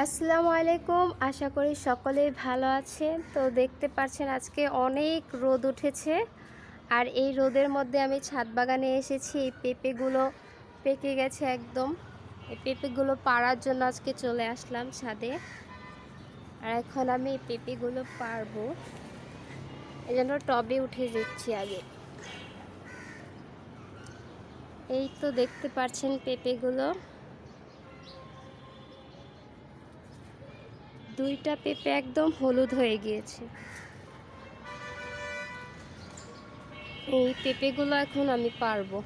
আসসালামু আলাইকুম। আশা করি সকলেই ভালো আছেন। তো দেখতে পাচ্ছেন আজকে অনেক রোদ উঠেছে, আর এই রোদের মধ্যে আমি ছাদ বাগানে এসেছি। এই পেঁপেগুলো পেকে গেছে একদম। এই পেঁপেগুলো পাড়ার জন্য আজকে চলে আসলাম ছাদে, আর এখন আমি এই পেঁপেগুলো পারবো। এই জন্য টবে উঠে যাচ্ছি আগে। এই তো দেখতে পাচ্ছেন পেঁপেগুলো, দুইটা পেঁপে একদম হলুদ হয়ে গিয়েছে। এই পেঁপেগুলো এখন আমি পারবো।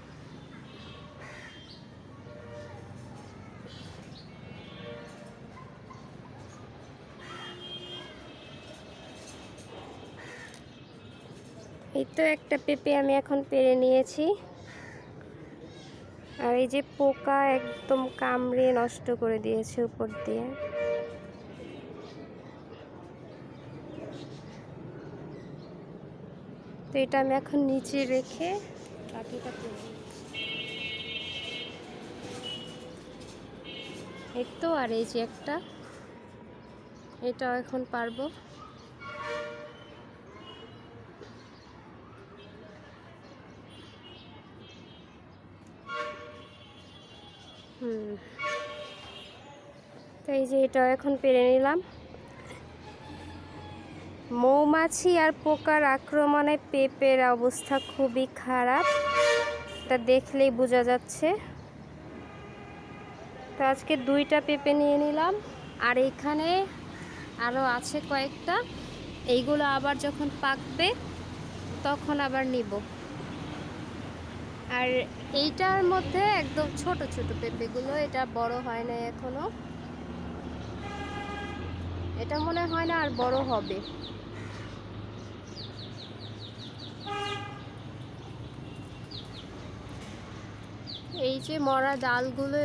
এই তো একটা পেঁপে আমি এখন পেরে নিয়েছি, আর এই যে পোকা একদম কামড়ে নষ্ট করে দিয়েছে উপর দিয়ে। তো এটা আমি এখন নিচে রেখে বাকিটা পেরে নিচ্ছি। এই তো, আর এই যে একটা, এটাও এখন পারবো। তো এই যে এটাও এখন পেরে নিলাম। মৌমাছি আর পোকার আক্রমণে পেঁপের অবস্থা খুবই খারাপ, এটা দেখলেই বোঝা যাচ্ছে। তো আজকে দুইটা পেঁপে নিয়ে নিলাম, আর এখানে আরও আছে কয়েকটা। এইগুলো আবার যখন পাকবে তখন আবার নিব। আর এইটার মধ্যে একদম ছোট ছোট পেঁপেগুলো, এটা বড় হয় না এখনো। এটা মনে হয় না আর বড় হবে। এই যে মরা ডালগুলো,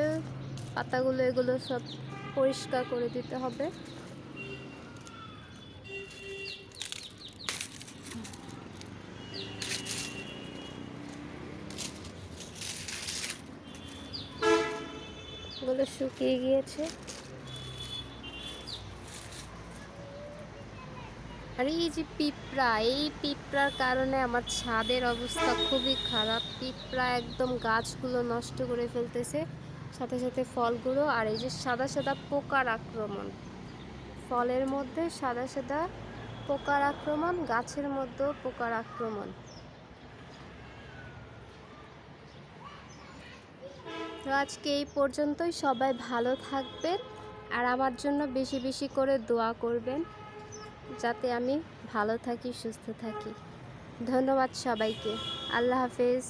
পাতাগুলো, এগুলো সব পরিষ্কার করে দিতে হবে। এগুলো শুকিয়ে গিয়েছে। আর এই যে পিঁপড়া, এই পিঁপড়ার কারণে আমার ছাদের অবস্থা খুবই খারাপ। পিঁপড়া একদম গাছগুলো নষ্ট করে ফেলতেছে, সাথে সাথে ফলগুলো। আর এই যে সাদা সাদা পোকার আক্রমণ, ফলের মধ্যে সাদা সাদা পোকার আক্রমণ, গাছের মধ্যেও পোকার আক্রমণ। তো আজকে এই পর্যন্তই। সবাই ভালো থাকবেন, আর আমার জন্য বেশি বেশি করে দোয়া করবেন যাতে আমি ভালো থাকি, সুস্থ থাকি। ধন্যবাদ সবাইকে। আল্লাহ হাফেজ।